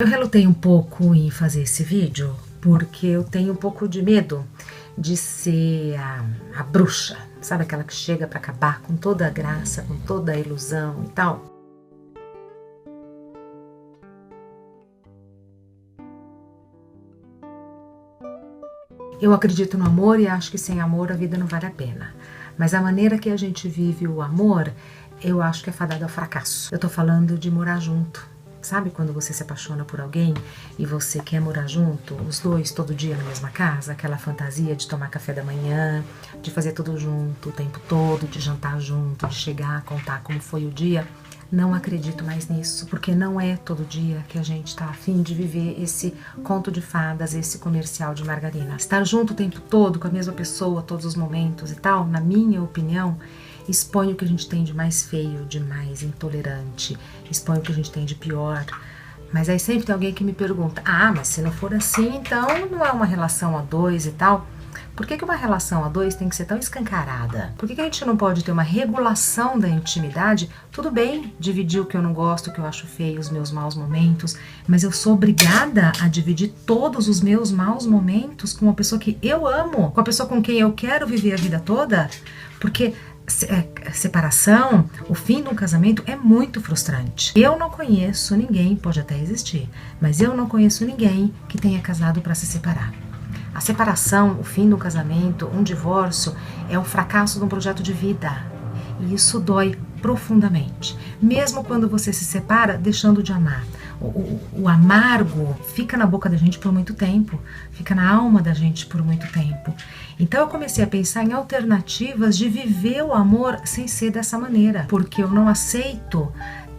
Eu relutei um pouco em fazer esse vídeo porque eu tenho um pouco de medo de ser a bruxa, sabe, aquela que chega para acabar com toda a graça, com toda a ilusão e tal. Eu acredito no amor e acho que sem amor a vida não vale a pena. Mas a maneira que a gente vive o amor, eu acho que é fadada ao fracasso. Eu tô falando de morar junto. Sabe quando você se apaixona por alguém e você quer morar junto, os dois todo dia na mesma casa? Aquela fantasia de tomar café da manhã, de fazer tudo junto o tempo todo, de jantar junto, de chegar, contar como foi o dia. Não acredito mais nisso, porque não é todo dia que a gente tá afim de viver esse conto de fadas, esse comercial de margarina. Estar junto o tempo todo com a mesma pessoa, todos os momentos e tal, na minha opinião, expõe o que a gente tem de mais feio, de mais intolerante, expõe o que a gente tem de pior. Mas aí sempre tem alguém que me pergunta, mas se não for assim, então não é uma relação a dois e tal. Por que uma relação a dois tem que ser tão escancarada? Por que a gente não pode ter uma regulação da intimidade? Tudo bem dividir o que eu não gosto, o que eu acho feio, os meus maus momentos, mas eu sou obrigada a dividir todos os meus maus momentos com uma pessoa que eu amo, com a pessoa com quem eu quero viver a vida toda? Porque separação, o fim de um casamento é muito frustrante. Eu não conheço ninguém, pode até existir, mas eu não conheço ninguém que tenha casado para se separar. A separação, o fim do casamento, um divórcio é o fracasso de um projeto de vida. E isso dói profundamente. Mesmo quando você se separa deixando de amar. O amargo fica na boca da gente por muito tempo, fica na alma da gente por muito tempo. Então eu comecei a pensar em alternativas de viver o amor sem ser dessa maneira, porque eu não aceito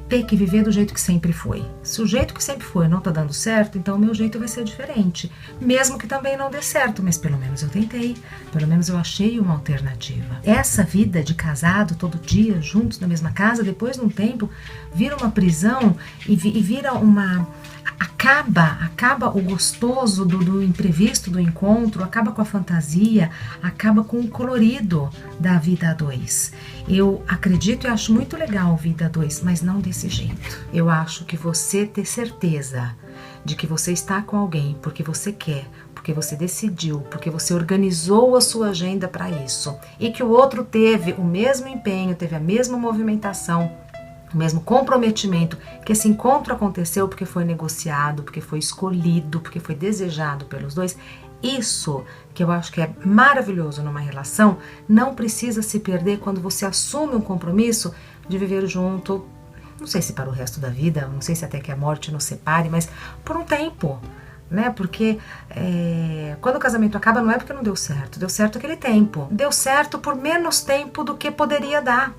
ter que viver do jeito que sempre foi. Se o jeito que sempre foi não tá dando certo, então o meu jeito vai ser diferente. Mesmo que também não dê certo, mas pelo menos eu tentei. Pelo menos eu achei uma alternativa. Essa vida de casado, todo dia, juntos na mesma casa, depois de um tempo, vira uma prisão e vira uma... Acaba o gostoso do imprevisto do encontro, acaba com a fantasia, acaba com o colorido da vida a dois. Eu acredito e acho muito legal vida a dois, mas não desse jeito. Eu acho que você ter certeza de que você está com alguém porque você quer, porque você decidiu, porque você organizou a sua agenda para isso, e que o outro teve o mesmo empenho, teve a mesma movimentação, o mesmo comprometimento, que esse encontro aconteceu porque foi negociado, porque foi escolhido, porque foi desejado pelos dois. Isso que eu acho que é maravilhoso numa relação, não precisa se perder quando você assume um compromisso de viver junto, não sei se para o resto da vida, não sei se até que a morte nos separe, mas por um tempo, né? Porque quando o casamento acaba não é porque não deu certo aquele tempo. Deu certo por menos tempo do que poderia dar.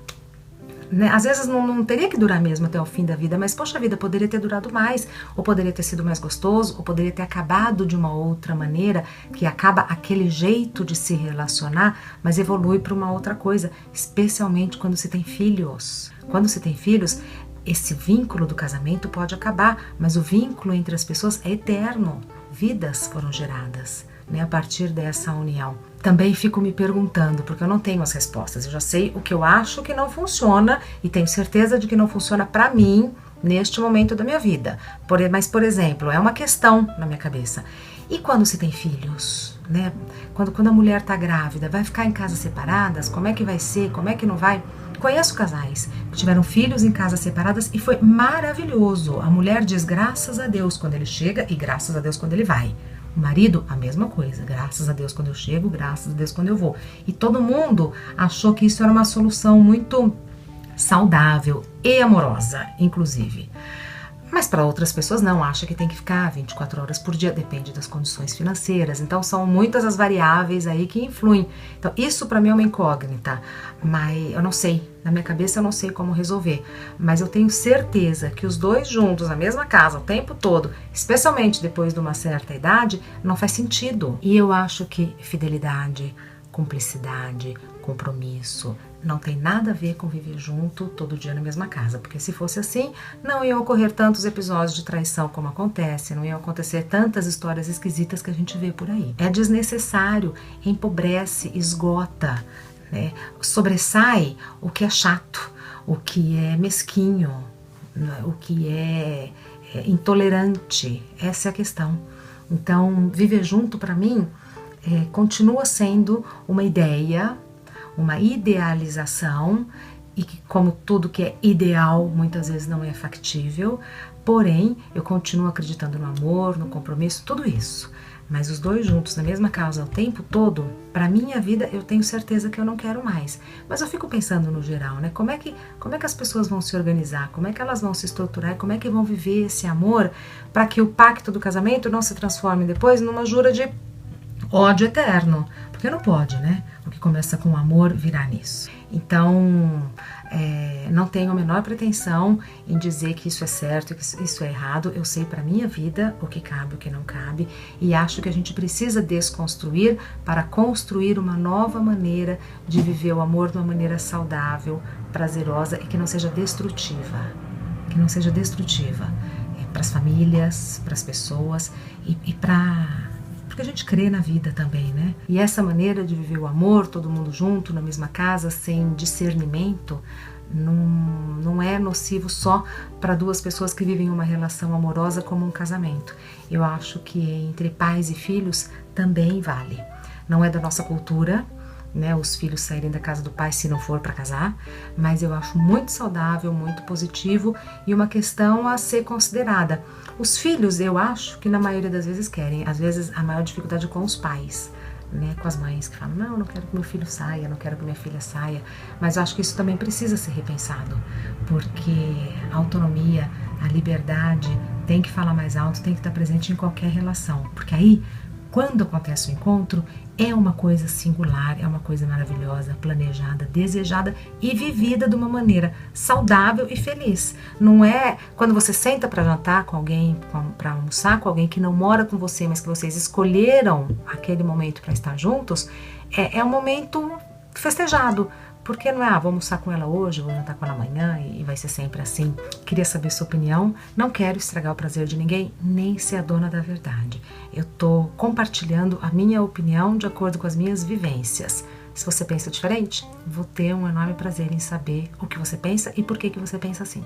Né? Às vezes não teria que durar mesmo até o fim da vida, mas poxa vida, poderia ter durado mais, ou poderia ter sido mais gostoso, ou poderia ter acabado de uma outra maneira, que acaba aquele jeito de se relacionar, mas evolui para uma outra coisa, especialmente quando se tem filhos. Quando se tem filhos, esse vínculo do casamento pode acabar, mas o vínculo entre as pessoas é eterno. Vidas foram geradas, né, a partir dessa união. Também fico me perguntando, porque eu não tenho as respostas. Eu já sei o que eu acho que não funciona e tenho certeza de que não funciona para mim neste momento da minha vida. Mas, por exemplo, é uma questão na minha cabeça. E quando se tem filhos, né? Quando a mulher está grávida, vai ficar em casas separadas? Como é que vai ser? Como é que não vai? Conheço casais que tiveram filhos em casas separadas e foi maravilhoso. A mulher diz graças a Deus quando ele chega e graças a Deus quando ele vai. O marido, a mesma coisa, graças a Deus quando eu chego, graças a Deus quando eu vou. E todo mundo achou que isso era uma solução muito saudável e amorosa, inclusive. Mas para outras pessoas não, acha que tem que ficar 24 horas por dia, depende das condições financeiras. Então são muitas as variáveis aí que influem. Então isso para mim é uma incógnita, mas eu não sei, na minha cabeça eu não sei como resolver. Mas eu tenho certeza que os dois juntos na mesma casa o tempo todo, especialmente depois de uma certa idade, não faz sentido. E eu acho que fidelidade, cumplicidade, compromisso, não tem nada a ver com viver junto todo dia na mesma casa, porque se fosse assim, não iam ocorrer tantos episódios de traição como acontece, não iam acontecer tantas histórias esquisitas que a gente vê por aí. É desnecessário, empobrece, esgota, né? Sobressai o que é chato, o que é mesquinho, o que é intolerante. Essa é a questão. Então, viver junto para mim continua sendo uma ideia, uma idealização, e que, como tudo que é ideal, muitas vezes não é factível, porém, eu continuo acreditando no amor, no compromisso, tudo isso. Mas os dois juntos na mesma casa o tempo todo, para minha vida, eu tenho certeza que eu não quero mais. Mas eu fico pensando no geral, né? Como é que as pessoas vão se organizar? Como é que elas vão se estruturar? Como é que vão viver esse amor para que o pacto do casamento não se transforme depois numa jura de ódio eterno? Porque não pode, né? O que começa com amor virar nisso. Então, não tenho a menor pretensão em dizer que isso é certo, que isso é errado. Eu sei para minha vida o que cabe, o que não cabe, e acho que a gente precisa desconstruir para construir uma nova maneira de viver o amor de uma maneira saudável, prazerosa e que não seja destrutiva. Que não seja destrutiva para as famílias, para as pessoas e porque a gente crê na vida também, né? E essa maneira de viver o amor, todo mundo junto, na mesma casa, sem discernimento, não é nocivo só para duas pessoas que vivem uma relação amorosa como um casamento. Eu acho que entre pais e filhos também vale. Não é da nossa cultura, né, os filhos saírem da casa do pai se não for para casar, mas eu acho muito saudável, muito positivo e uma questão a ser considerada. Os filhos, eu acho que na maioria das vezes querem, às vezes a maior dificuldade é com os pais, né, com as mães que falam, não quero que meu filho saia, não quero que minha filha saia, mas eu acho que isso também precisa ser repensado, porque a autonomia, a liberdade tem que falar mais alto, tem que estar presente em qualquer relação, porque aí, quando acontece o encontro, é uma coisa singular, é uma coisa maravilhosa, planejada, desejada e vivida de uma maneira saudável e feliz. Não é quando você senta para jantar com alguém, para almoçar com alguém que não mora com você, mas que vocês escolheram aquele momento para estar juntos, é um momento festejado. Porque não é, vou almoçar com ela hoje, vou jantar com ela amanhã e vai ser sempre assim. Queria saber sua opinião, não quero estragar o prazer de ninguém, nem ser a dona da verdade. Eu tô compartilhando a minha opinião de acordo com as minhas vivências. Se você pensa diferente, vou ter um enorme prazer em saber o que você pensa e por que você pensa assim.